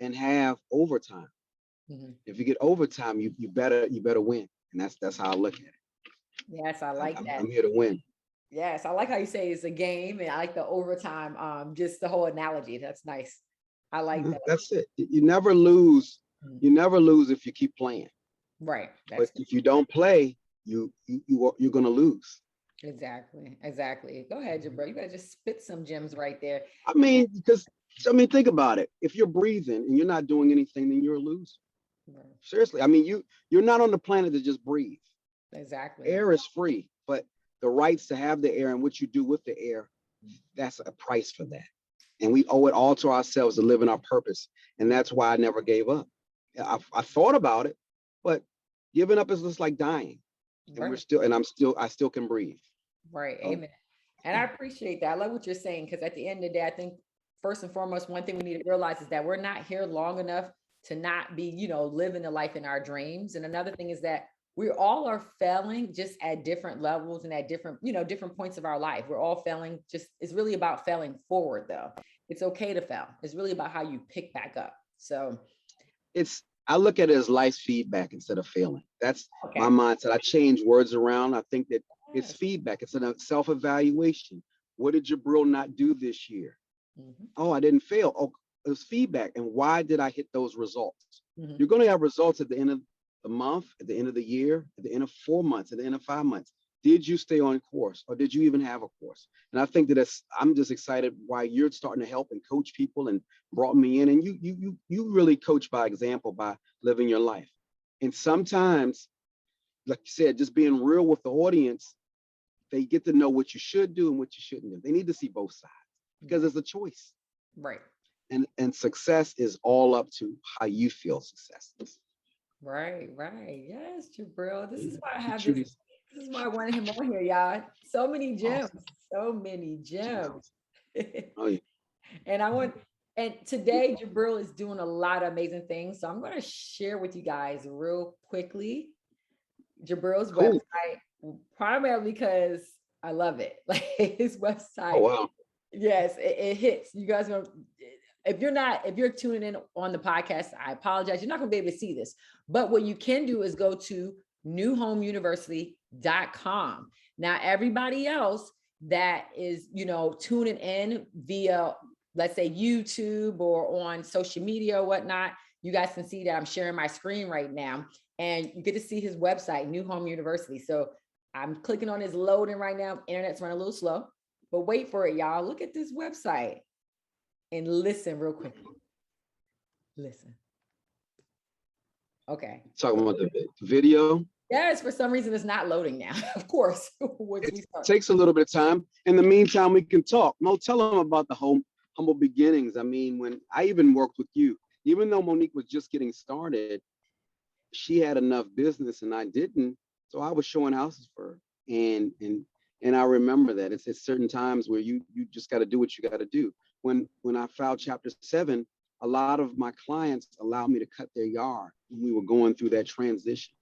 and have overtime. If you get overtime, you better win. And that's how I look at it. Yes, I like that. I'm here to win. Yes, I like how you say it's a game, and I like the overtime. Just the whole analogy. That's nice. I like that. That's it. You never lose. You never lose if you keep playing. Right. But if you don't play, you're gonna lose. Exactly. Go ahead, Jubril. You gotta just spit some gems right there. I mean, think about it. If you're breathing and you're not doing anything, then you're a loser. Right. Seriously. I mean, you're not on the planet to just breathe. Exactly. Air is free, but the rights to have the air and what you do with the air, that's a price for that. And we owe it all to ourselves to live in our purpose. And that's why I never gave up. I thought about it, but giving up is just like dying. And I still can breathe. Right. Amen. And I appreciate that. I love what you're saying, because at the end of the day, I think first and foremost, one thing we need to realize is that we're not here long enough to not be, living the life in our dreams. And another thing is that we all are failing, just at different levels and at different, different points of our life. We're all failing. It's really about failing forward, though. It's okay to fail. It's really about how you pick back up. So I look at it as life's feedback instead of failing. That's my mindset. I change words around. I think that it's feedback. It's a self-evaluation. What did Jubril not do this year? Oh, I didn't fail. Oh, it was feedback. And why did I hit those results? You're going to have results at the end of the month, at the end of the year, at the end of 4 months, at the end of 5 months. Did you stay on course, or did you even have a course? And I think that I'm just excited why you're starting to help and coach people and brought me in. And you really coach by example, by living your life. And sometimes, like you said, just being real with the audience, they get to know what you should do and what you shouldn't do. They need to see both sides because it's a choice. Right. And success is all up to how you feel success is. Right. Yes, Jubril. This is why I have this. This is why I wanted him on here, y'all. So many gems. Oh, yeah. And today Jubril is doing a lot of amazing things. So I'm going to share with you guys real quickly Jubril's website, primarily because I love it. Like his website. Oh, wow. Yes, it hits. You guys know. If you're tuning in on the podcast, I apologize. You're not going to be able to see this. But what you can do is go to newhomeuniversity.com. Now, everybody else that is, tuning in via, let's say, YouTube or on social media or whatnot, you guys can see that I'm sharing my screen right now, and you get to see his website, New Home University. So I'm clicking on his loading right now. Internet's running a little slow, but wait for it, y'all. Look at this website and listen real quickly. Listen. Okay. Talking about the video? Yes, for some reason it's not loading now. Of course. It takes a little bit of time. In the meantime, we can talk. Mo, tell them about the humble beginnings. I mean, when I even worked with you, even though Monique was just getting started, she had enough business and I didn't. So I was showing houses for her. And I remember that it's at certain times where you just got to do what you got to do. When I filed Chapter 7, a lot of my clients allowed me to cut their yard when we were going through that transition.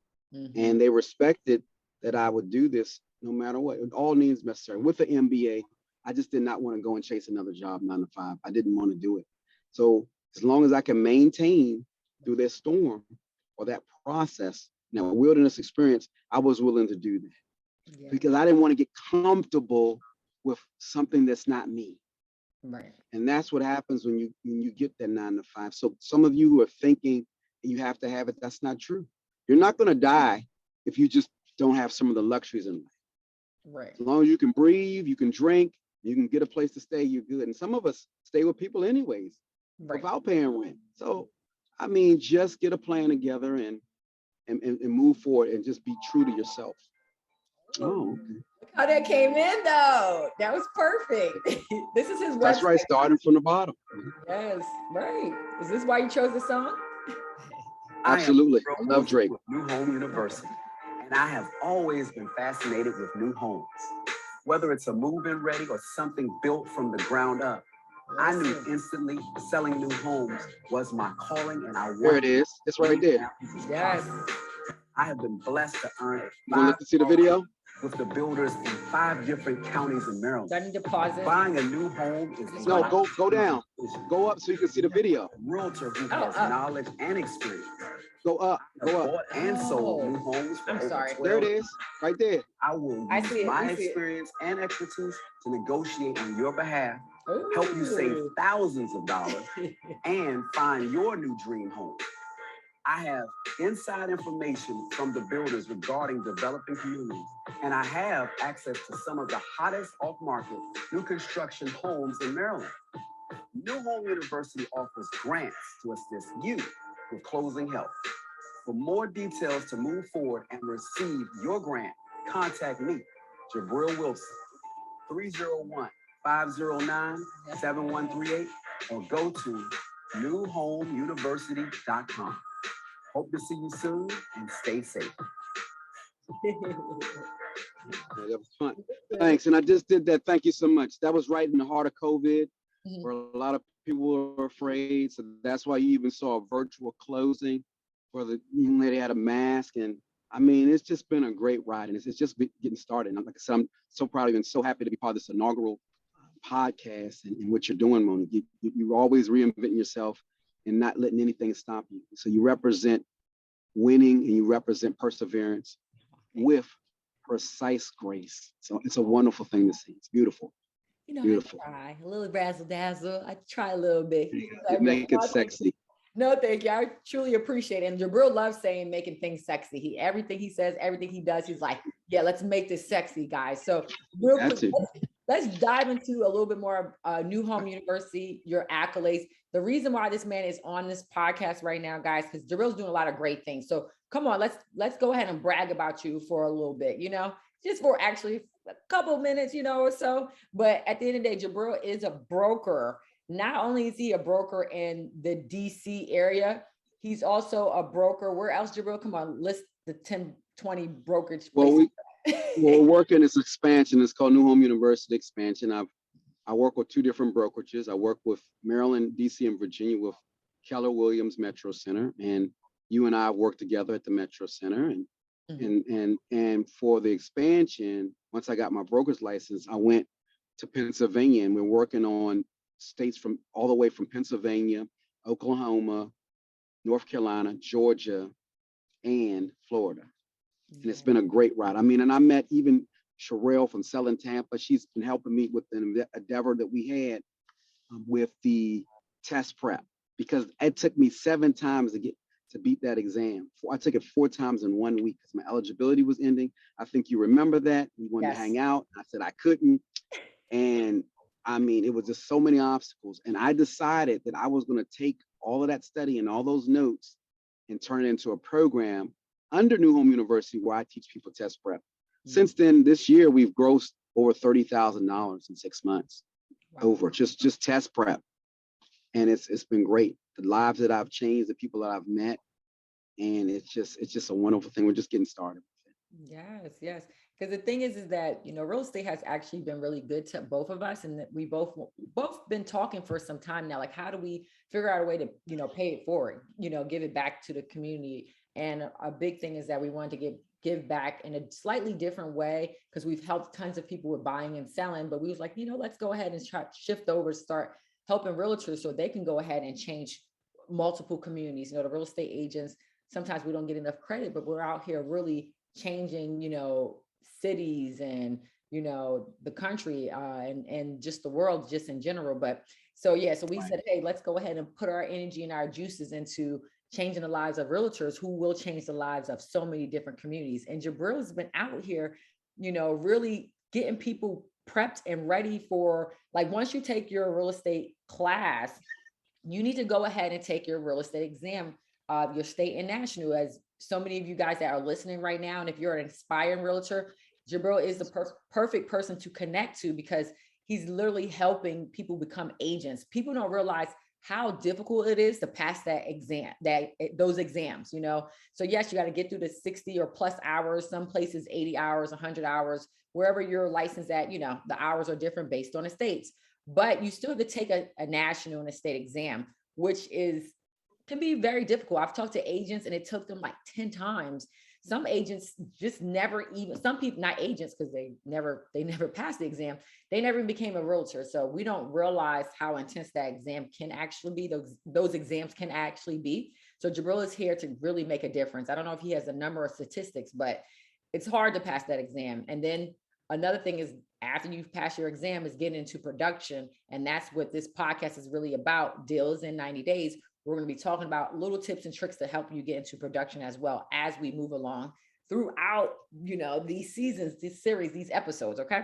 And they respected that I would do this no matter what. All needs necessary. With the MBA, I just did not want to go and chase another job 9 to 5. I didn't want to do it. So as long as I can maintain through that storm or that process, now wilderness experience, I was willing to do that because I didn't want to get comfortable with something that's not me. Right. And that's what happens when you get that 9 to 5. So some of you who are thinking you have to have it, that's not true. You're not going to die if you just don't have some of the luxuries in life. Right. As long as you can breathe, you can drink, you can get a place to stay, you're good. And some of us stay with people anyways, without paying rent. So, I mean, just get a plan together and move forward and just be true to yourself. Oh, okay. Look how that came in, though. That was perfect. This is his website. That's right, starting from the bottom. Yes, right. Is this why you chose the song? Absolutely. I love Drake. New Home University, and I have always been fascinated with new homes. Whether it's a move-in ready or something built from the ground up, I knew instantly selling new homes was my calling, and I there it is. It's right there. Yes. I have been blessed to earn You want to see the video? with the builder's 5 different counties in Maryland. Do I need to pause it? Buying a new home is No, go down. Go up so you can see the video. Realtor who has knowledge and experience. Go up. Bought and sold new homes for I'm over sorry. 12 There it is, right there. I will use my experience and expertise to negotiate on your behalf, help you save thousands of dollars, and find your new dream home. I have inside information from the builders regarding developing communities, and I have access to some of the hottest off-market new construction homes in Maryland. New Home University offers grants to assist you with closing help. For more details to move forward and receive your grant, contact me, Jubril Wilson, 301-509-7138, or go to newhomeuniversity.com. Hope to see you soon and stay safe. Yeah, that was fun. Thanks. And I just did that. Thank you so much. That was right in the heart of COVID, where a lot of people were afraid. So that's why you even saw a virtual closing where the young lady had a mask. And I mean, it's just been a great ride. And it's just getting started. And like I said, I'm so proud of you and so happy to be part of this inaugural podcast and what you're doing, Monique. You're always reinventing yourself and not letting anything stop you. So you represent winning and you represent perseverance with precise grace. So it's a wonderful thing to see. It's beautiful. You know, Beautiful. I try a little razzle dazzle. I try a little bit. You make it sexy. No, thank you. I truly appreciate it. And Jubril loves saying making things sexy. Everything he says, everything he does, he's like, yeah, let's make this sexy, guys. So real quick, let's dive into a little bit more of New Home University, your accolades. The reason why this man is on this podcast right now, guys, because Jubril's doing a lot of great things. So come on, let's go ahead and brag about you for a little bit, just for actually a couple of minutes, or so. But at the end of the day, Jubril is a broker. Not only is he a broker in the DC area, he's also a broker. Where else, Jubril? Come on, list the 10, 20 brokerage places. We're working this expansion. It's called New Home University Expansion. I work with 2 different brokerages. I work with Maryland, DC, and Virginia with Keller Williams Metro Center. And you and I work together at the Metro Center. And for the expansion, once I got my broker's license, I went to Pennsylvania, and we're working on states from all the way from Pennsylvania, Oklahoma, North Carolina, Georgia, and Florida. And it's been a great ride. I mean, and I met even Sherelle from Selling Tampa. She's been helping me with the endeavor that we had with the test prep, because it took me 7 times to beat that exam. I took it 4 times in 1 week because my eligibility was ending. I think you remember that. We wanted to hang out. I said I couldn't. And I mean, it was just so many obstacles. And I decided that I was going to take all of that study and all those notes and turn it into a program under New Home University where I teach people test prep. Since then, this year, we've grossed over $30,000 in 6 months over just test prep. And it's been great. The lives that I've changed, the people that I've met, and it's just a wonderful thing. We're just getting started. Yes. Because the thing is that, real estate has actually been really good to both of us. And that we both been talking for some time now. Like, how do we figure out a way to, pay it forward, give it back to the community? And a big thing is that we wanted to give back in a slightly different way, because we've helped tons of people with buying and selling. But we was like, let's go ahead and try to shift over, start helping realtors so they can go ahead and change multiple communities. The real estate agents, sometimes we don't get enough credit, but we're out here really changing, cities and, the country and just the world just in general. But so we said, hey, let's go ahead and put our energy and our juices into changing the lives of realtors who will change the lives of so many different communities. And Jubril's been out here, really getting people prepped and ready for, like, once you take your real estate class, you need to go ahead and take your real estate exam, your state and national. As so many of you guys that are listening right now, and if you're an aspiring realtor, Jubril is the perfect person to connect to, because he's literally helping people become agents. People don't realize how difficult it is to pass those exams, So yes, you got to get through the 60 or plus hours, some places 80 hours, 100 hours, wherever you're licensed at, the hours are different based on the states, but you still have to take a national and a state exam, which can be very difficult. I've talked to agents and it took them like 10 times some agents just never even, some people, not agents, because they never passed the exam. They never even became a realtor. So we don't realize how intense that exam can actually be. Those exams can actually be. So Jubril is here to really make a difference. I don't know if he has a number of statistics, but it's hard to pass that exam. And then another thing is, after you've passed your exam, is getting into production. And that's what this podcast is really about, Deals in 90 Days. We're going to be talking about little tips and tricks to help you get into production as well as we move along throughout, these seasons, this series, these episodes. Okay.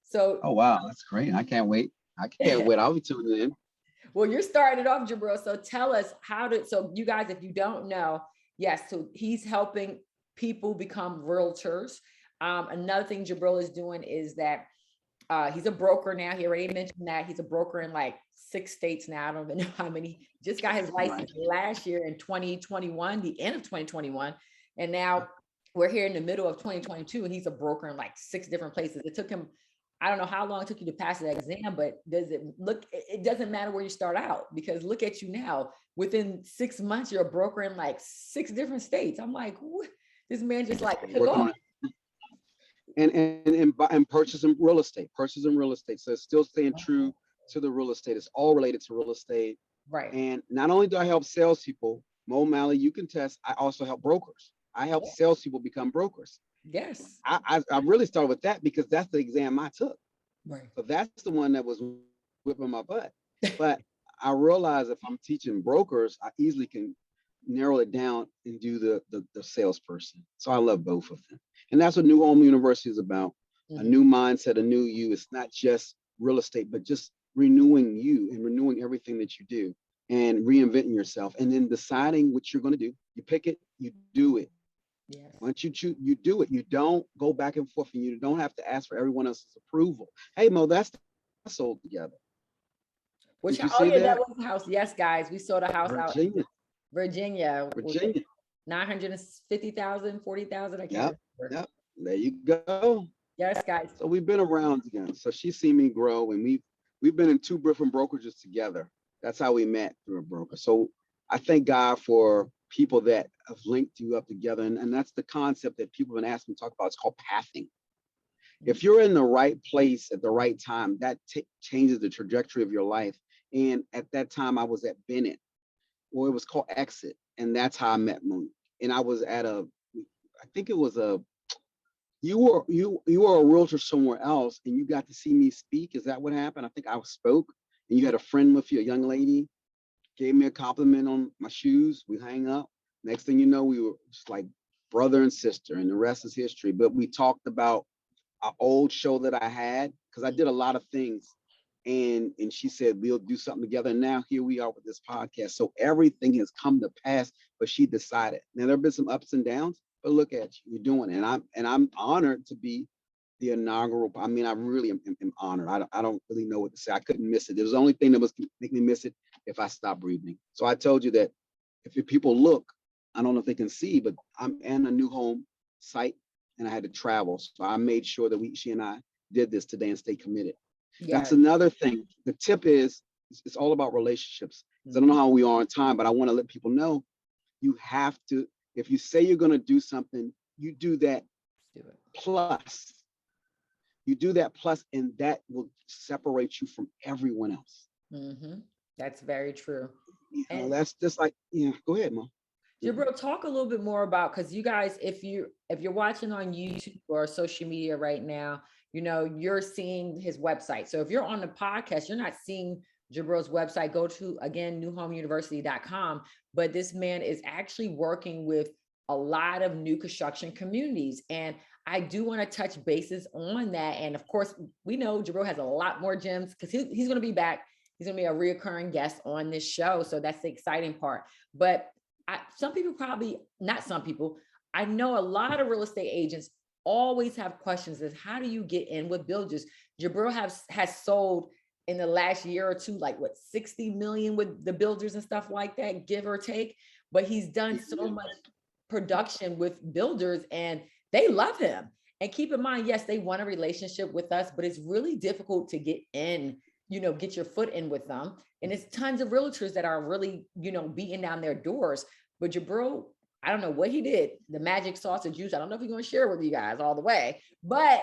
So. Oh, wow. That's great. I can't wait. I'll be tuning in. Well, you're starting it off, Jubril. So tell us so you guys, if you don't know, yes, so he's helping people become realtors. Another thing Jubril is doing is that he's a broker now. He already mentioned that he's a broker in like 6 states now. I don't even know how many. Just got his license last year in 2021, the end of 2021. And now we're here in the middle of 2022, and he's a broker in like 6 different places. It took him, I don't know how long it took you to pass that exam, but it doesn't matter where you start out, because look at you now. Within 6 months, you're a broker in like 6 different states. I'm like, what? This man just like took off. And purchasing real estate. So it's still staying true to the real estate. It's all related to real estate. Right. And not only do I help salespeople, Mo Malley, you can test, I also help brokers. I help salespeople become brokers. Yes. I really started with that because that's the exam I took. Right. So that's the one that was whipping my butt. But I realized if I'm teaching brokers, I easily can narrow it down and do the salesperson. So I love both of them. And that's what New Home University is about. A new mindset, a new you. It's not just real estate, but just renewing you and renewing everything that you do and reinventing yourself, and then deciding what you're going to do. You pick it, you do it. Yes. Once you choose, you do it. You don't go back and forth, and you don't have to ask for everyone else's approval. Hey, Mo, that's sold together. That was the house. Yes, guys, we sold a house out in Virginia. 950,000, 40,000. I can't remember. Yep. There you go. Yes, guys. So we've been around together. So she's seen me grow, and we've been in 2 different brokerages together. That's how we met, through a broker. So I thank God for people that have linked you up together. And that's the concept that people have been asking me to talk about. It's called pathing. If you're in the right place at the right time, that changes the trajectory of your life. And at that time, I was at Bennett, or it was called Exit. And that's how I met Monique. And I was at you were a realtor somewhere else, and you got to see me speak. Is that what happened? I think I spoke, and you had a friend with you, a young lady, gave me a compliment on my shoes. We hang up. Next thing you know, we were just like brother and sister, and the rest is history. But we talked about an old show that I had, because I did a lot of things. And she said, we'll do something together. And now here we are with this podcast. So everything has come to pass, but she decided. Now there have been some ups and downs, but look at you, you're doing it. And I'm honored to be the inaugural. I mean, I really am honored. I don't really know what to say. I couldn't miss it. It was the only thing that was make me miss it if I stopped breathing. So I told you that if people look, I don't know if they can see, but I'm in a new home site, and I had to travel. So I made sure that she and I did this today and stay committed. Yeah. That's another thing. The tip is, it's all about relationships. I don't know how we are on time, but I want to let people know, you have to, if you say you're going to do something, you do that plus. You do that plus, and that will separate you from everyone else. Mm-hmm. That's very true. That's just like, go ahead, Mom. Jubril, talk a little bit more about, because you guys, if you're watching on YouTube or social media right now, you're seeing his website. So if you're on the podcast, you're not seeing Jubril's website. Go to, again, newhomeuniversity.com. But this man is actually working with a lot of new construction communities. And I do want to touch bases on that. And of course, we know Jubril has a lot more gems, because he's going to be back. He's going to be a reoccurring guest on this show. So that's the exciting part. But I know a lot of real estate agents always have questions as how do you get in with builders? Jubril has sold in the last year or two, like 60 million with the builders and stuff like that, give or take. But he's done so much production with builders, and they love him. And keep in mind, yes, they want a relationship with us, but it's really difficult to get in, get your foot in with them. And it's tons of realtors that are really, beating down their doors. But Jubril I don't know what he did, the magic sausage juice. I don't know if he's going to share with you guys all the way, but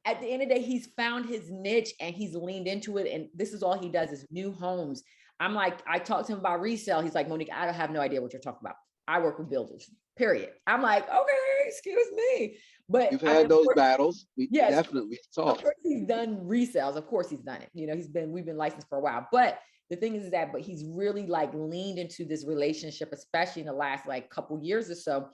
at the end of the day, he's found his niche and he's leaned into it. And this is all he does is new homes. I'm like, I talked to him about resale. He's like, Monique, I don't have no idea what you're talking about. I work with builders, period. I'm like, okay, excuse me. But You've had those battles. We yes, definitely talked. Of course he's done resales. Of course he's done it. You know, we've been licensed for a while. But the thing is that, but he's really like leaned into this relationship, especially in the last like couple years or so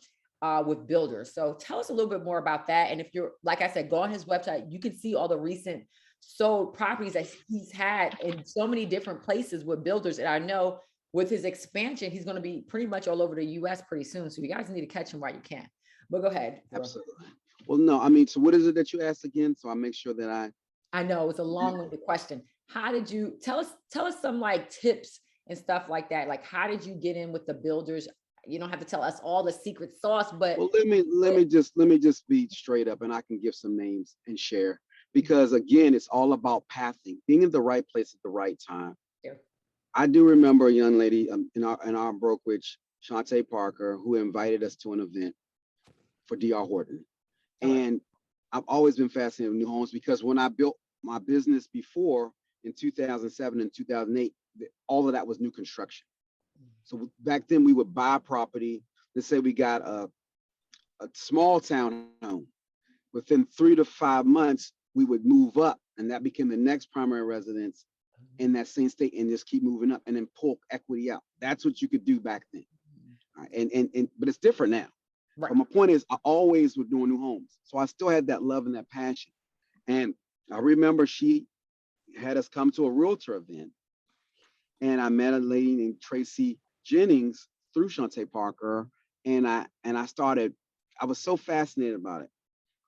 with builders. So tell us a little bit more about that. And if you're, like I said, go on his website, you can see all the recent sold properties that he's had in so many different places with builders. And I know with his expansion, he's going to be pretty much all over the US pretty soon. So you guys need to catch him while you can. But go ahead. Absolutely. Well, no, I mean, so what is it that you asked again? So I make sure that I know it's a long-winded question. How did you tell us some like tips and stuff like that? Like, how did you get in with the builders? You don't have to tell us all the secret sauce, but well, let me just be straight up, and I can give some names and share, because again, it's all about pathing, being in the right place at the right time. Yeah. I do remember a young lady in our brokerage, Shantae Parker, who invited us to an event for D.R. Horton. And I've always been fascinated with new homes, because when I built my business before in 2007 and 2008, all of that was new construction. So back then we would buy property. Let's say we got a small town home. Within 3 to 5 months, we would move up, and that became the next primary residence in that same state, and just keep moving up and then pull equity out. That's what you could do back then. Right. But it's different now. Right. But my point is, I always was doing new homes. So I still had that love and that passion. And I remember she had us come to a realtor event, and I met a lady named Tracy Jennings through Shantae Parker. And I was so fascinated about it.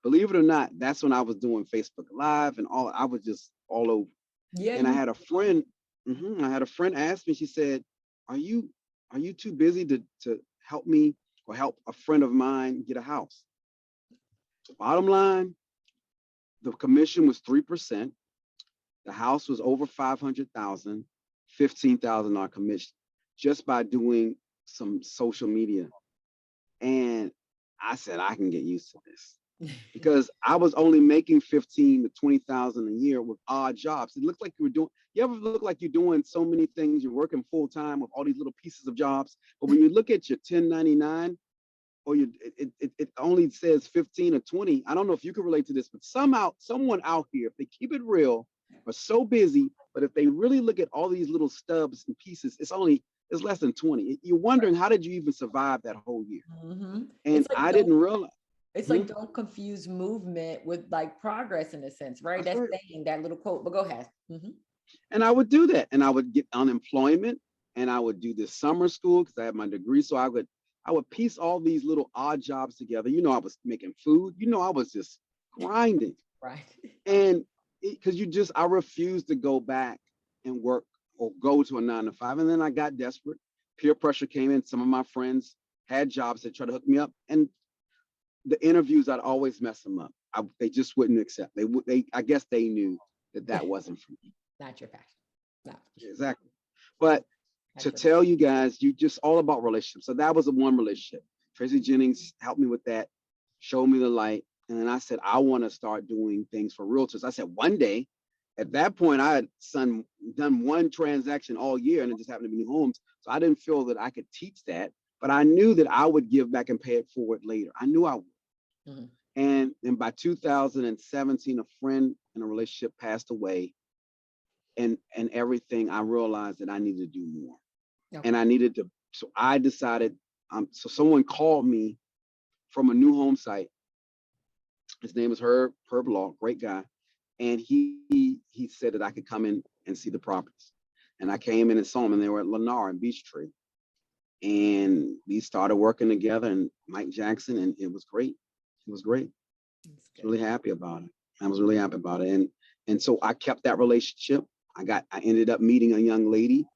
Believe it or not, that's when I was doing Facebook Live and I was just all over. Yeah. And I had a friend ask me, she said, are you too busy to help me or help a friend of mine get a house? Bottom line, the commission was 3%. The house was over $500,000, $15,000 commission just by doing some social media. And I said, I can get used to this, because I was only making 15 to 20,000 a year with odd jobs. It looked like you ever look like you're doing so many things, you're working full time with all these little pieces of jobs, but when you look at your 1099, or it only says 15 or 20. I don't know if you can relate to this, but someone out here, if they keep it real, are so busy, but if they really look at all these little stubs and pieces, it's less than 20. You're wondering, how did you even survive that whole year? Mm-hmm. And like, I didn't realize. It's like, don't confuse movement with like progress in a sense, right? That's saying that little quote, but go ahead. Mm-hmm. And I would do that, and I would get unemployment, and I would do this summer school because I had my degree. So I would piece all these little odd jobs together. You know, I was making food. You know, I was just grinding. Right. And because I refused to go back and work or go to a 9 to 5. And then I got desperate. Peer pressure came in. Some of my friends had jobs that tried to hook me up. And the interviews, I'd always mess them up. They just wouldn't accept. I guess they knew that wasn't for me. Not your passion. No. Exactly. But to tell you guys, you just all about relationships. So that was the one relationship. Tracy Jennings helped me with that, showed me the light. And then I said, I want to start doing things for realtors. I said, one day, at that point, I had done one transaction all year, and it just happened to be new homes. So I didn't feel that I could teach that, but I knew that I would give back and pay it forward later. I knew I would. Mm-hmm. And by 2017, a friend in a relationship passed away, and everything, I realized that I needed to do more. Okay. And I needed to, so I decided, so someone called me from a new home site. His name is Herb Law, great guy. And he said that I could come in and see the properties. And I came in and saw them, and they were at Lennar and Beechtree. And we started working together, and Mike Jackson, and it was great. It was great. I was really happy about it. I was really happy about it. And so I kept that relationship. I ended up meeting a young lady,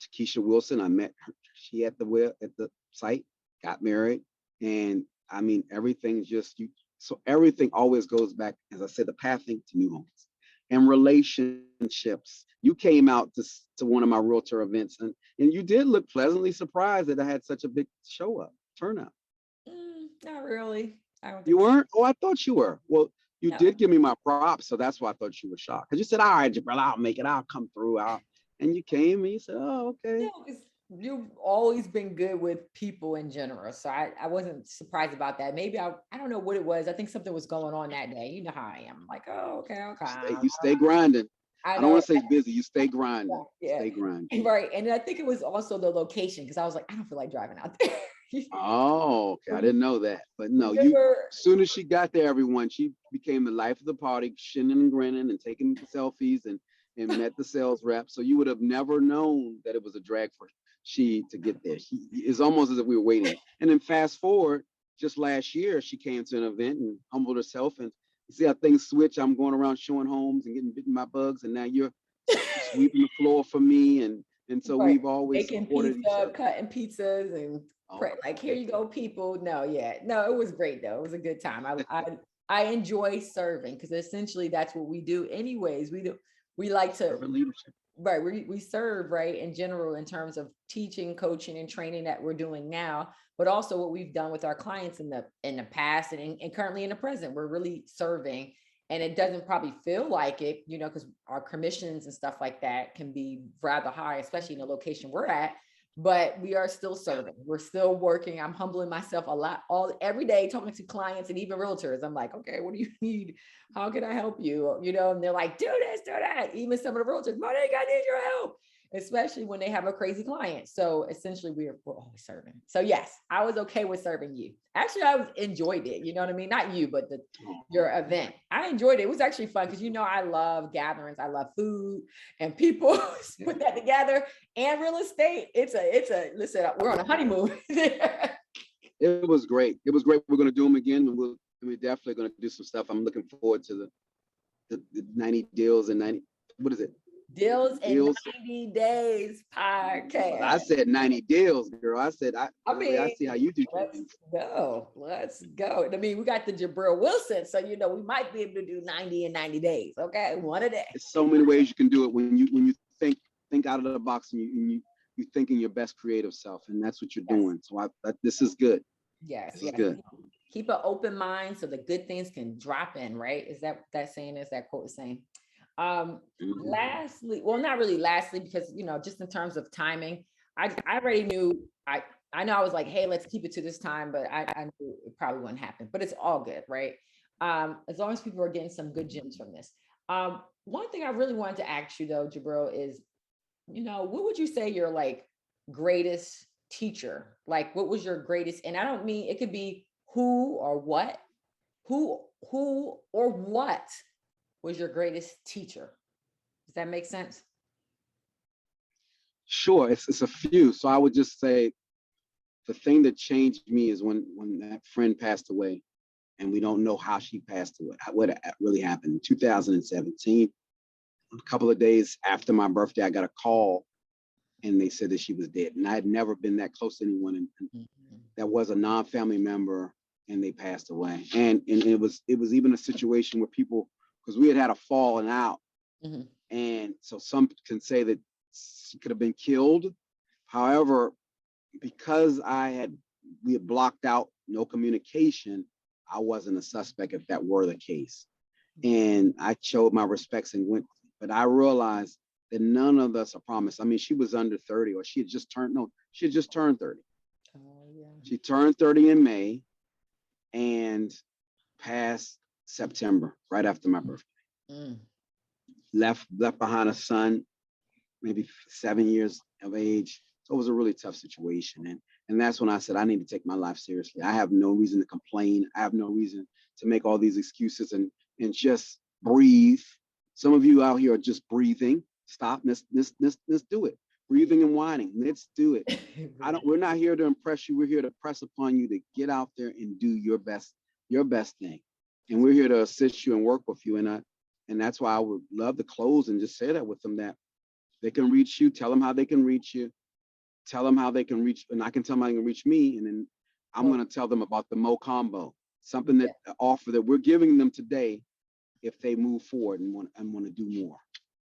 Takesha Wilson. I met her. She at the site, got married. And I mean, everything's just so everything always goes back, as I said, the pathing to new homes and relationships. You came out to one of my realtor events, and you did look pleasantly surprised that I had such a big turnout. Not really. I don't You think so. weren't? Oh, I thought you were. Well, you No. did give me my props, so that's why I thought you were shocked. Because you said, all right, Jubril, I'll make it. I'll come through. And you came and you said, oh, okay. No, it's, you've always been good with people in general. So I wasn't surprised about that. Maybe I don't know what it was. I think something was going on that day. You know how I am. I'm like, oh, okay, okay. You stay grinding. I I don't know. want to say busy. You stay grinding. Yeah. Stay grinding. Right. And I think it was also the location because I was like, I don't feel like driving out there. Oh, okay. I didn't know that. But no, Remember, as soon as she got there, everyone, she became the life of the party, shinning and grinning and taking selfies and met the sales rep. So you would have never known that it was a drag for she to get there. It's almost as if we were waiting. And then fast forward, just last year, she came to an event and humbled herself. And you see how things switch. I'm going around showing homes and getting bitten by bugs. And now you're sweeping the floor for me. And so right, we've always making supported each pizza, other. cutting pizzas, and like, here you go, people. No, yeah, no, it was great though. It was a good time. I enjoy serving because essentially that's what we do. Anyways, we like to Servant leadership. right. We serve right in general in terms of teaching, coaching, and training that we're doing now, but also what we've done with our clients in the past and currently in the present. We're really serving. And it doesn't probably feel like it, you know, because our commissions and stuff like that can be rather high, especially in the location we're at. But we are still serving. We're still working. I'm humbling myself a lot every day, talking to clients and even realtors. I'm like, okay, what do you need? How can I help you? You know, and they're like, do this, do that. Even some of the realtors, Monique, I need your help, especially when they have a crazy client. So essentially we're always serving. So yes, I was okay with serving you. Actually, enjoyed it. You know what I mean? Not you, but your event. I enjoyed it. It was actually fun because, you know, I love gatherings. I love food and people put that together and real estate. Listen, we're on a honeymoon. It was great. It was great. We're going to do them again. And we're definitely going to do some stuff. I'm looking forward to the 90 deals and 90, what is it? Deals in 90 days podcast. I said 90 deals, girl. I said, I see how you do things. Let's go. I mean, we got the Jubril Wilson, so you know we might be able to do 90 in 90 days. Okay, one a day. There's so many ways you can do it when you think out of the box and you think in your best creative self, and that's what you're doing. So this is good. Yes, this is good. Keep an open mind so the good things can drop in. Right? Is that saying? Is that quote saying? Lastly, well, not really lastly, because, you know, just in terms of timing, I already knew, I know I was like, hey, let's keep it to this time, but I knew it probably wouldn't happen, but it's all good, right? As long as people are getting some good gems from this. One thing I really wanted to ask you though, Jubril, is, you know, what would you say your like greatest teacher, like what was your greatest, and I don't mean, it could be who or what was your greatest teacher? Does that make sense? Sure, it's a few. So I would just say the thing that changed me is when that friend passed away, and we don't know how she passed away, what really happened. In 2017, a couple of days after my birthday, I got a call, and they said that she was dead. And I had never been that close to anyone, and that was a non-family member, and they passed away. And it was even a situation where people, because we had a falling out. Mm-hmm. And so some can say that she could have been killed. However, because we had blocked out no communication, I wasn't a suspect if that were the case. And I showed my respects and went, but I realized that none of us are promised. I mean, she was under 30, or she had just turned 30. Oh, yeah. She turned 30 in May and passed September, right after my birthday. Left behind a son, maybe 7 years of age. So it was a really tough situation. And that's when I said, I need to take my life seriously. I have no reason to complain. I have no reason to make all these excuses and just breathe. Some of you out here are just breathing. Stop. Let's do it. Breathing and whining. Let's do it. We're not here to impress you. We're here to press upon you to get out there and do your best thing. And we're here to assist you and work with you. And that's why I would love to close and just say that with them, that they can reach you. Tell them how they can reach you. Tell them how they can reach, and I can tell them how they can reach me. And then I'm going to tell them about the Mo Combo, something that offer that we're giving them today if they move forward and want to do more.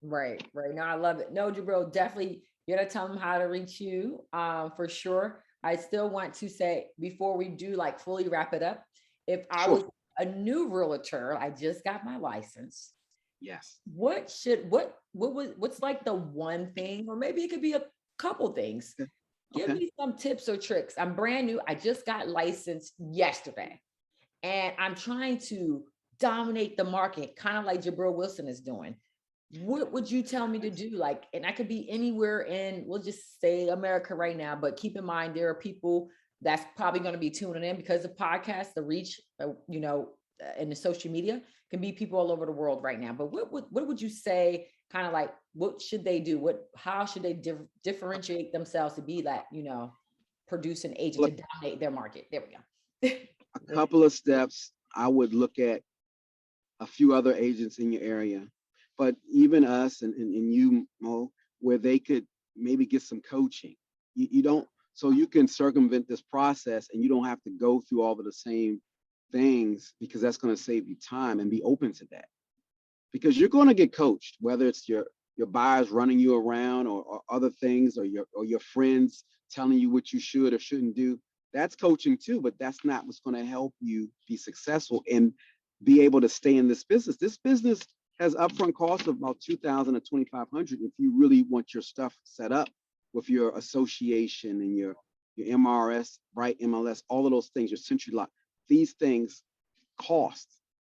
Right. No, I love it. No, Jubril, definitely you got to tell them how to reach you for sure. I still want to say, before we do like fully wrap it up, if I Sure. was a new realtor, I just got my license. Yes. What's like the one thing, or maybe it could be a couple things. Give Okay. me some tips or tricks. I'm brand new. I just got licensed yesterday, and I'm trying to dominate the market, kind of like Jubril Wilson is doing. What would you tell me to do? Like, and I could be anywhere in, we'll just say America right now, but keep in mind, there are people that's probably going to be tuning in because of podcasts, the reach, and the social media can be people all over the world right now. But what would you say, kind of like, what should they do? How should they differentiate themselves to be that, produce an agent to dominate their market? There we go. A couple of steps. I would look at a few other agents in your area, but even us and you, Mo, where they could maybe get some coaching. You don't, so you can circumvent this process and you don't have to go through all of the same things, because that's going to save you time, and be open to that. Because you're going to get coached, whether it's your buyers running you around, or other things, or your friends telling you what you should or shouldn't do. That's coaching too, but that's not what's going to help you be successful and be able to stay in this business. This business has upfront costs of about $2,000 to $2,500 if you really want your stuff set up with your association and your MRS, right, MLS, all of those things, your century lot. These things cost.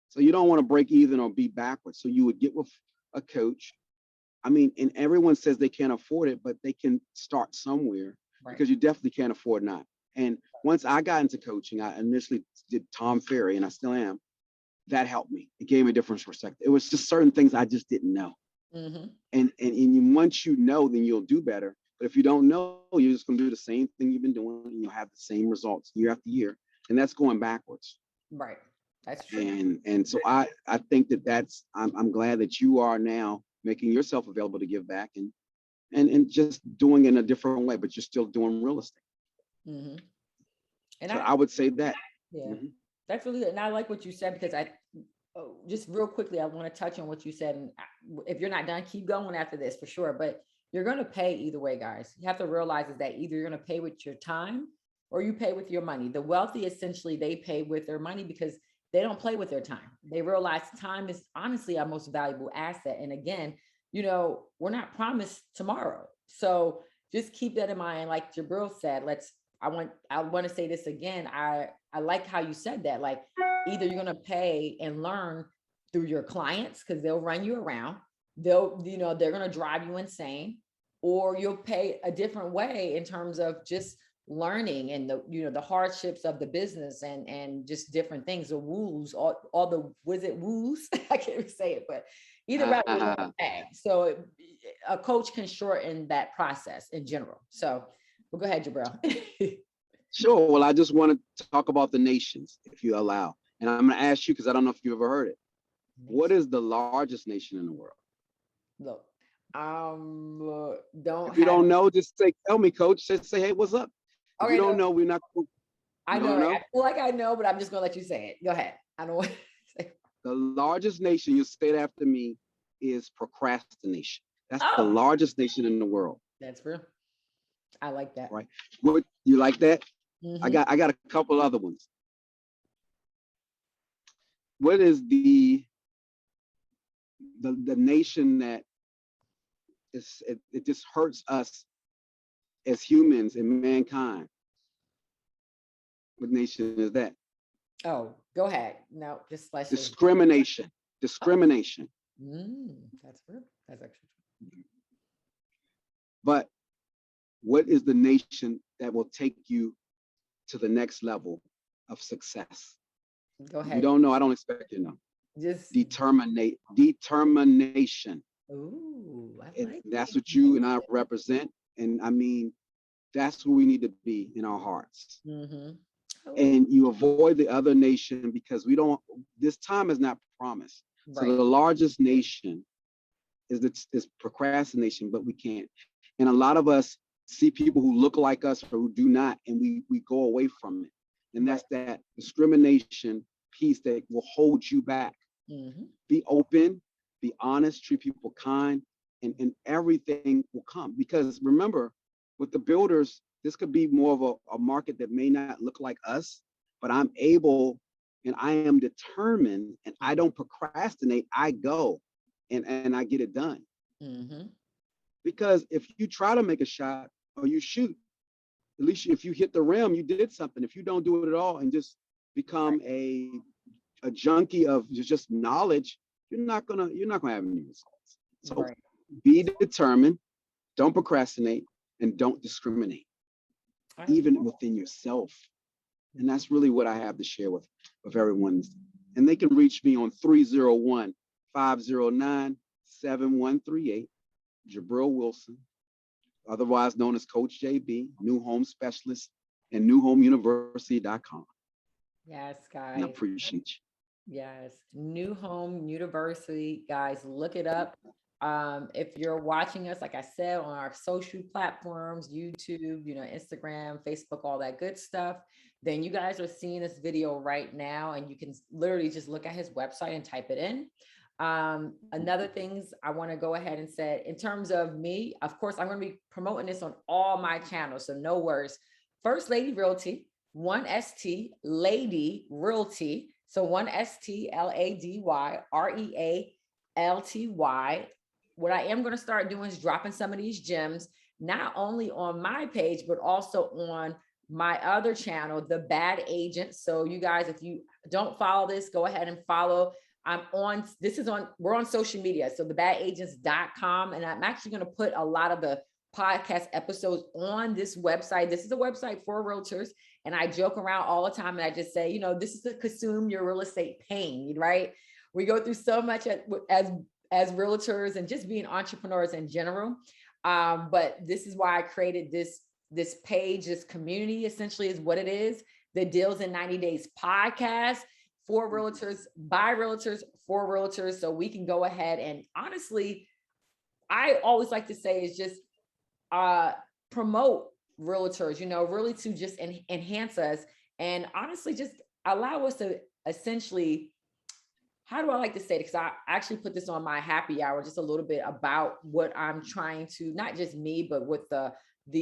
So you don't want to break even or be backwards. So you would get with a coach. I mean, and everyone says they can't afford it, but they can start somewhere, right? Because you definitely can't afford not. And once I got into coaching, I initially did Tom Ferry, and I still am. That helped me. It gave me a different perspective. It was just certain things I just didn't know. Mm-hmm. And once you know, then you'll do better. But if you don't know, you're just going to do the same thing you've been doing, and you'll have the same results year after year. And that's going backwards. Right. That's true. And so I think I'm glad that you are now making yourself available to give back, and just doing it in a different way, but you're still doing real estate. Mm-hmm. And so I would say that. Yeah, mm-hmm. That's really good. And I like what you said, because just real quickly, I want to touch on what you said. And if you're not done, keep going after this for sure. But you're going to pay either way, guys. You have to realize is that either you're going to pay with your time or you pay with your money. The wealthy, essentially, they pay with their money because they don't play with their time. They realize time is honestly our most valuable asset. And again, we're not promised tomorrow. So just keep that in mind. Like Jubril said, I want to say this again. I like how you said that. Like, either you're going to pay and learn through your clients, because they'll run you around. They're going to drive you insane, or you'll pay a different way in terms of just learning and the hardships of the business and just different things, the woos, all the woos. I can't even say it, but either way, you're going to pay. So a coach can shorten that process in general. So, well, go ahead, Jubril. Sure. Well, I just want to talk about the nations, if you allow. And I'm going to ask you, because I don't know if you ever heard it. What is the largest nation in the world? Look, if you don't know, just tell me, coach. Just say, hey, what's up? If okay, you don't know, we're not. I know. I feel like I know, but I'm just going to let you say it. Go ahead. I don't want to say it. The largest nation, you say it after me, is procrastination. That's the largest nation in the world. That's real. I like that. Right. What, you like that? Mm-hmm. I got a couple other ones. What is the nation that it just hurts us as humans and mankind? What nation is that? Oh, go ahead. No, just discrimination. Discrimination. That's real. That's actually true. But what is the nation that will take you to the next level of success? Go ahead. If you don't know, I don't expect you to know. Just determination. Ooh, that's what you and I represent. And I mean, that's where we need to be in our hearts. Mm-hmm. And you avoid the other nation because this time is not promised. Right. So the largest nation is procrastination, but we can't. And a lot of us see people who look like us or who do not, and we go away from it. And that's that discrimination piece that will hold you back. Mm-hmm. Be open, be honest, treat people kind, and everything will come. Because remember, with the builders, this could be more of a market that may not look like us, but I'm able and I am determined and I don't procrastinate. I go and I get it done. Mm-hmm. Because if you try to make a shot or you shoot, at least if you hit the rim, you did something. If you don't do it at all and just become a junkie of just knowledge, you're not gonna have any results. So be determined, don't procrastinate, and don't discriminate, even within yourself. And that's really what I have to share with everyone. And they can reach me on 301-509-7138, Jubril Wilson, otherwise known as Coach JB, New Home Specialist, and newhomeuniversity.com. Yes, guys. And I appreciate you. Yes, New Home University, guys, look it up. If you're watching us, like I said, on our social platforms, YouTube, Instagram, Facebook, all that good stuff, then you guys are seeing this video right now, and you can literally just look at his website and type it in. Another things I want to go ahead and say, in terms of me, of course, I'm going to be promoting this on all my channels, so no worries. First Lady Realty, 1ST Lady Realty. So 1ST LADY REALTY. What I am going to start doing is dropping some of these gems, not only on my page, but also on my other channel, The Bad Agent. So you guys, if you don't follow this, go ahead and follow. We're on social media. So thebadagents.com. And I'm actually going to put a lot of the podcast episodes on this website. This is a website for realtors. And I joke around all the time. And I just say, this is to consume your real estate pain, right? We go through so much as realtors and just being entrepreneurs in general. But this is why I created this page, this community essentially is what it is. The Deals in 90 Days podcast for realtors, by realtors, for realtors. So we can go ahead and honestly, I always like to say is just promote realtors, really to just enhance us and honestly just allow us to essentially, how do I like to say it? Because I actually put this on my happy hour, just a little bit about what I'm trying to, not just me, but what the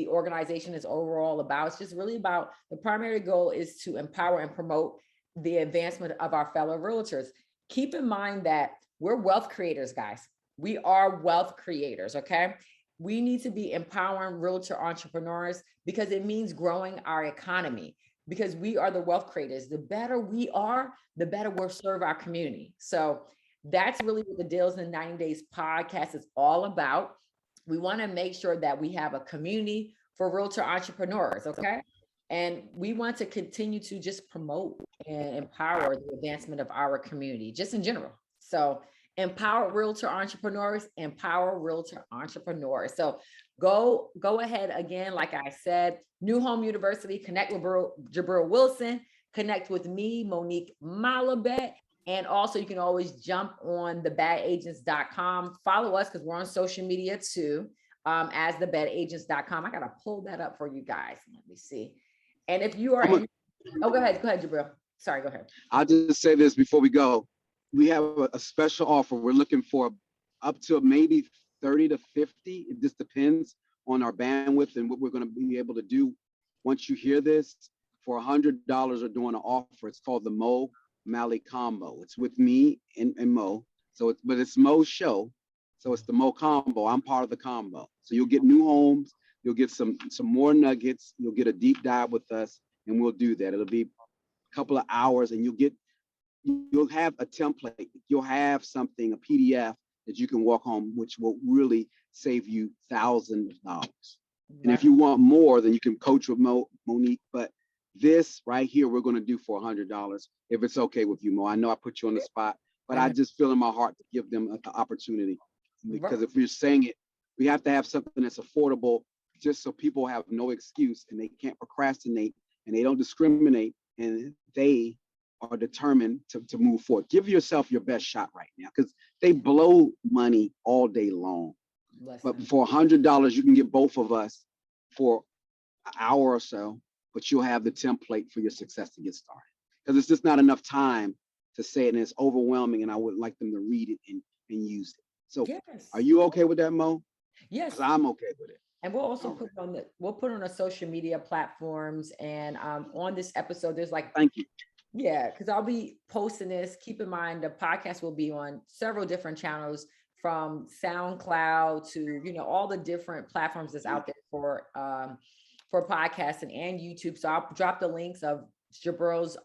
organization is overall about. It's just really about, the primary goal is to empower and promote the advancement of our fellow realtors. Keep in mind that we're wealth creators, guys. We are wealth creators, okay? We need to be empowering realtor entrepreneurs because it means growing our economy, because we are the wealth creators. The better we are, the better we'll serve our community. So that's really what the Deals in 90 Days podcast is all about. We want to make sure that we have a community for realtor entrepreneurs, okay? And we want to continue to just promote and empower the advancement of our community, just in general. So empower realtor entrepreneurs, empower realtor entrepreneurs. So go ahead again, like I said, New Home University, connect with Jubril Wilson, connect with me, Monique Malabet, and also you can always jump on thebadagents.com. Follow us because we're on social media too, as thebadagents.com. I gotta pull that up for you guys. Let me see. And if you are go ahead, Jubril. Sorry, go ahead. I'll just say this before we go. We have a special offer. We're looking for up to maybe 30 to 50. It just depends on our bandwidth and what we're going to be able to do. Once you hear this, for $100, we're doing an offer. It's called the Mo Malley Combo. It's with me and Mo. So it's Mo's show. So it's the Mo Combo. I'm part of the combo. So you'll get new homes. You'll get some more nuggets. You'll get a deep dive with us, and we'll do that. It'll be a couple of hours, and you'll have a template. You'll have something, a PDF that you can walk home, which will really save you thousands of dollars. And if you want more, then you can coach with Monique. But this right here, we're going to do for $100, if it's okay with you, Mo. I know I put you on the spot, but I just feel in my heart to give them the opportunity. Because if you're saying it, we have to have something that's affordable, just so people have no excuse and they can't procrastinate and they don't discriminate and they are determined to move forward. Give yourself your best shot right now, because they blow money all day long. But for $100, you can get both of us for an hour or so, but you'll have the template for your success to get started. Because it's just not enough time to say it, and it's overwhelming, and I would like them to read it and use it. So Are you okay with that, Mo? Yes. I'm okay with it. And we'll also put it on the social media platforms. And on this episode, there's like, Thank you. yeah, because I'll be posting this. Keep in mind, the podcast will be on several different channels, from SoundCloud to, all the different platforms that's out there for podcasting and YouTube. So I'll drop the links of Jubril's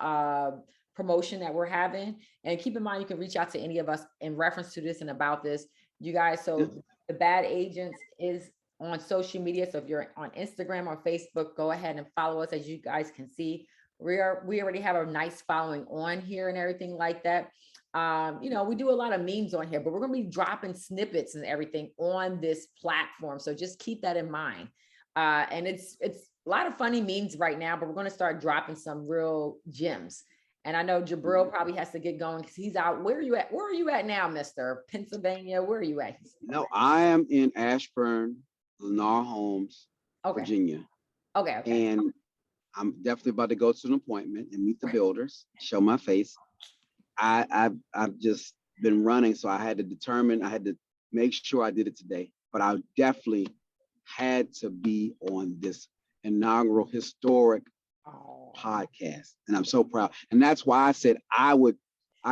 promotion that we're having. And keep in mind, you can reach out to any of us in reference to this and about this, you guys. So the Bad Agents is on social media. So if you're on Instagram or Facebook, go ahead and follow us. As you guys can see, we already have a nice following on here and everything like that. We do a lot of memes on here, but we're going to be dropping snippets and everything on this platform. So just keep that in mind. And it's a lot of funny memes right now, but we're going to start dropping some real gems. And I know Jubril probably has to get going because he's out. Where are you at? Where are you at now, Mr. Pennsylvania? Where are you at? No, I am in Ashburn, Lennar Homes, Virginia. Okay. And I'm definitely about to go to an appointment and meet the builders, show my face. I've just been running, so I had to make sure I did it today. But I definitely had to be on this inaugural historic podcast, and I'm so proud. And that's why I said I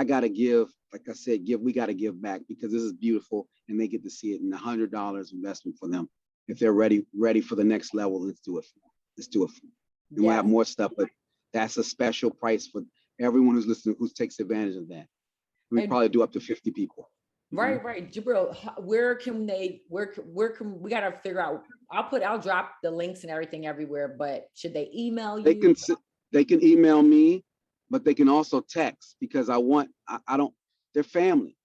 got to give, like I said, we got to give back, because this is beautiful, and they get to see it. And $100 investment for them. If they're ready for the next level, let's do it for them. Let's do it for them. And we'll have more stuff, but that's a special price for everyone who's listening, who takes advantage of that. We probably do up to 50 people. Right. Jubril, where can we got to figure out? I'll drop the links and everything everywhere, but should they email you? They can email me, but they can also text, because they're family.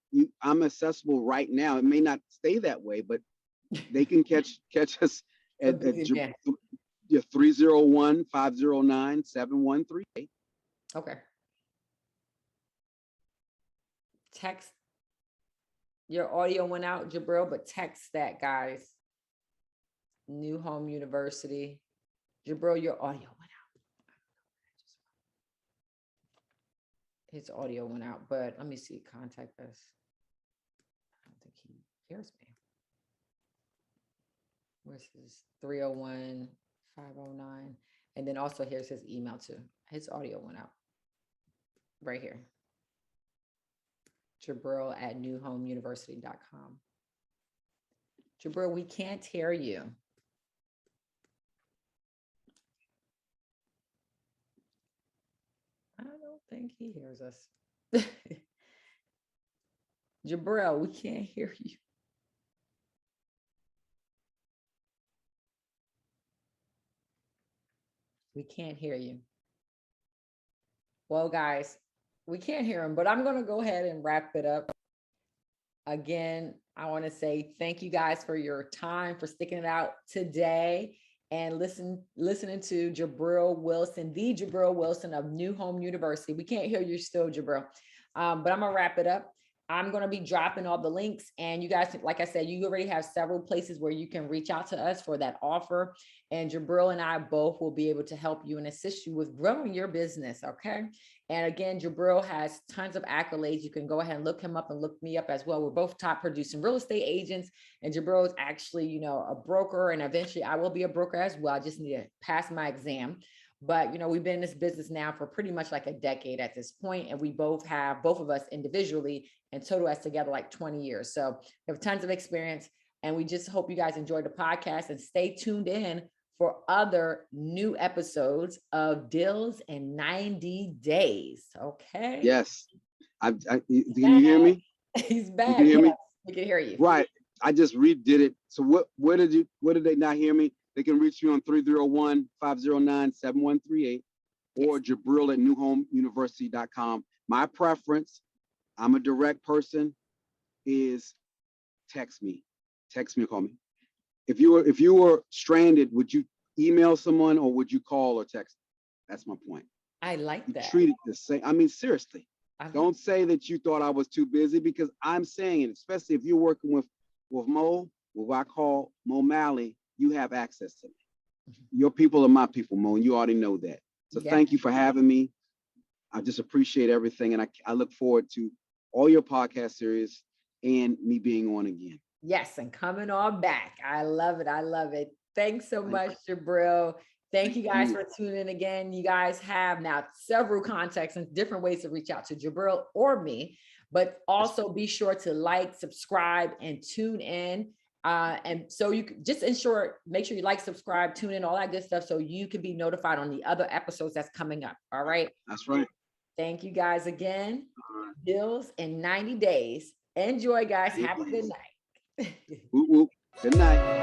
I'm accessible right now. It may not stay that way, but they can catch us at 301-509-7138. Okay. Text. Your audio went out, Jubril, but text that, guys. New Home University. Jubril, your audio went out. His audio went out, but let me see. Contact us. I don't think he hears me. Where's his 301-509? And then also here's his email too. His audio went out. Right here. Jubril at newhomeuniversity.com. Jubril, we can't hear you. I don't think he hears us. Jubril, we can't hear you. We can't hear you. Well, guys, we can't hear him, but I'm going to go ahead and wrap it up. Again, I want to say thank you guys for your time, for sticking it out today and listening to Jubril Wilson, the Jubril Wilson of New Home University. We can't hear you still, Jubril, but I'm going to wrap it up. I'm going to be dropping all the links, and you guys, like I said, you already have several places where you can reach out to us for that offer. And Jubril and I both will be able to help you and assist you with growing your business. Okay. And again, Jubril has tons of accolades. You can go ahead and look him up and look me up as well. We're both top producing real estate agents, and Jubril is actually, a broker, and eventually I will be a broker as well. I just need to pass my exam. But, we've been in this business now for pretty much like a decade at this point, and we both of us individually and total as together like 20 years. So we have tons of experience, and we just hope you guys enjoyed the podcast and stay tuned in for other new episodes of Deals in 90 Days. Okay. Yes. Can you hear me? He's back. You can hear me? We can hear you. Right. I just redid it. So where did they not hear me? They can reach me on 301-509-7138 or Jubril at newhomeuniversity.com. My preference, I'm a direct person, is text me or call me. If you were stranded, would you email someone or would you call or text? That's my point. I like that. Treat it the same. I mean, seriously. Don't say that you thought I was too busy, because I'm saying it, especially if you're working with Mo, what I call Mo Malley, you have access to me. Your people are my people, Mo, and you already know that. So Thank you for having me. I just appreciate everything. And I look forward to all your podcast series and me being on again. Yes, and coming on back. I love it. Thanks so much, Jubril. Thank you guys for tuning in again. You guys have now several contacts and different ways to reach out to Jubril or me, but also be sure to like, subscribe, and tune in. And so you can just make sure you like, subscribe, tune in, all that good stuff, so you can be notified on the other episodes that's coming up. All right. That's right. Thank you guys again. Deals in 90 days. Enjoy, guys. Have a good night. Whoop, whoop. Good night.